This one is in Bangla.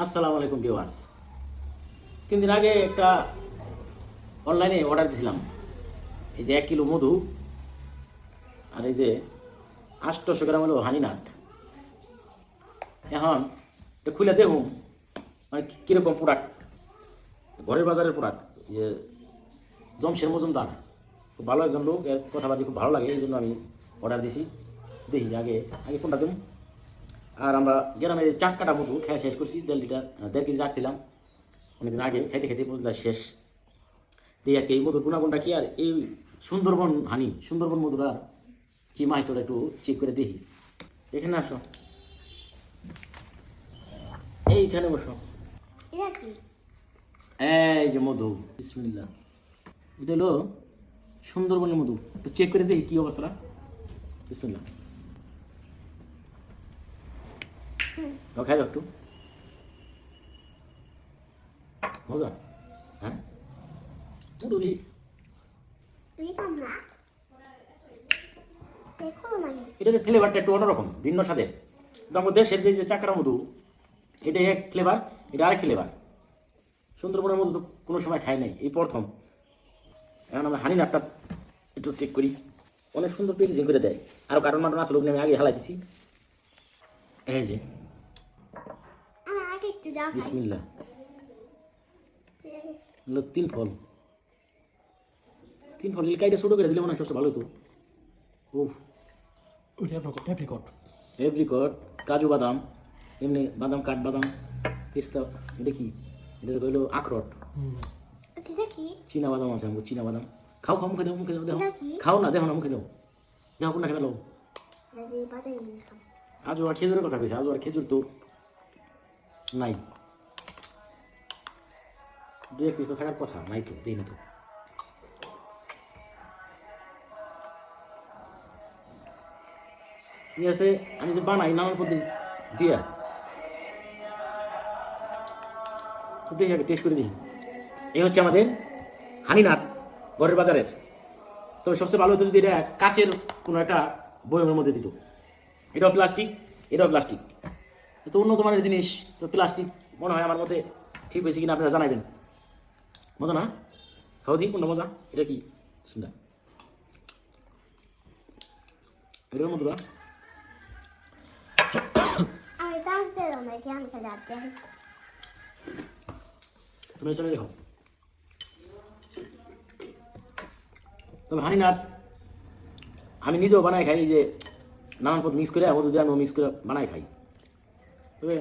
আসসালামু আলাইকুম ভিউয়ার্স। 3 দিন আগে একটা অনলাইনে অর্ডার দিয়েছিলাম, এই যে 1 কিলো মধু আর এই যে 800 গ্রাম হলো হানি নাট। এখন এটা খুলে দেখুন মানে কীরকম প্রোডাক্ট, ঘরের বাজারের প্রোডাক্ট। যে জমশের মজুমদার খুব ভালো একজন লোক, এর কথাবার্তা খুব ভালো লাগে, এই জন্য আমি অর্ডার দিছি। দেখি আগে আগে কোনটা দেবো। আর আমরা গ্রামের চাক কাটা মধু খেয়ে শেষ করছি, 1.5 কেজি রাখছিলাম অনেকদিন আগে, খাইতে খাইতে বুঝলা শেষ। দিয়ে আজকে এই মধুর গুণাগুণটা কি আর এই সুন্দরবন হানি সুন্দরবন মধুরা কি মাই তোরা একটু চেক করে দেখি। এখানে আসো, এইখানে বসো। এই যে মধু, বিসমিল্লাহ। এটা হলো সুন্দরবনের মধু, একটু চেক করে দেখি কি অবস্থাটা। বিসমিল্লাহ, খাই দাও একটু, মজা। হ্যাঁ মধুরি এটার ফ্লেভারটা একটু অন্যরকম, ভিন্ন স্বাদের। আমাদের দেশের যে চাকরা মধু এটা এক ফ্লেভার, এটা আরেক ফ্লেভার। সুন্দরবনের মধু তো কোনো সময় খাই নাই, এই প্রথম। এখন আমরা হানি নাটটা একটু চেক করি। অনেক সুন্দর প্যাকেজিং করে দেয়, আরও কার্টন মাটন আসলে আমি আগে হালাই দিছি। এই যে বিসমিল্লাহ, হলো 3 ফল কাইটা ছোটো করে দিলে মনে হয় সবচেয়ে ভালো হতো। উফ, এপ্রিকট, কাজু বাদাম, এমনি বাদাম, কাঠবাদাম, পিস্তা। এটা কি? এটা হইলো আখরোট, চীনা বাদাম আছে, আমাকে চীনা বাদাম। খাও খাও, মুখে দাও, মুখে দাও, দেখো। খাও না, দেখো না, মুখে দাও, দেখো কোনটা খেলো। আজও আর খেজুরের কথা কইছে, আজও আর খেজুর তো নাই। 2-1 পিস তো থাকার কথা, নাই তো, দেই না তো। ঠিক আছে, আমি যে বানাই নানান পদ্ধতি দিয়া, তো দেখি আগে টেস্ট করে দেখি। এই হচ্ছে আমাদের হানি নাট ঘরের বাজারের। তবে সবচেয়ে ভালো হতো যদি এটা কাচের কোনো একটা বয়মের মধ্যে দিত। এটাও প্লাস্টিক, এটাও প্লাস্টিক, তো উন্নত মানের জিনিস। তো প্লাস্টিক মনে হয় আমার মতে ঠিক হয়েছে কিনা আপনারা জানাবেন। মজা না? খাও দিই কোনটা মজা। এটা কি শুনটা, এটার মতো না? তুমি চলে দেখো। তবে হানি নাট আমি নিজেও বানাই খাই, এই যে নানান পদ মিক্স করে মধু দিয়ে আমি মিক্স করে বানাই খাই। তবে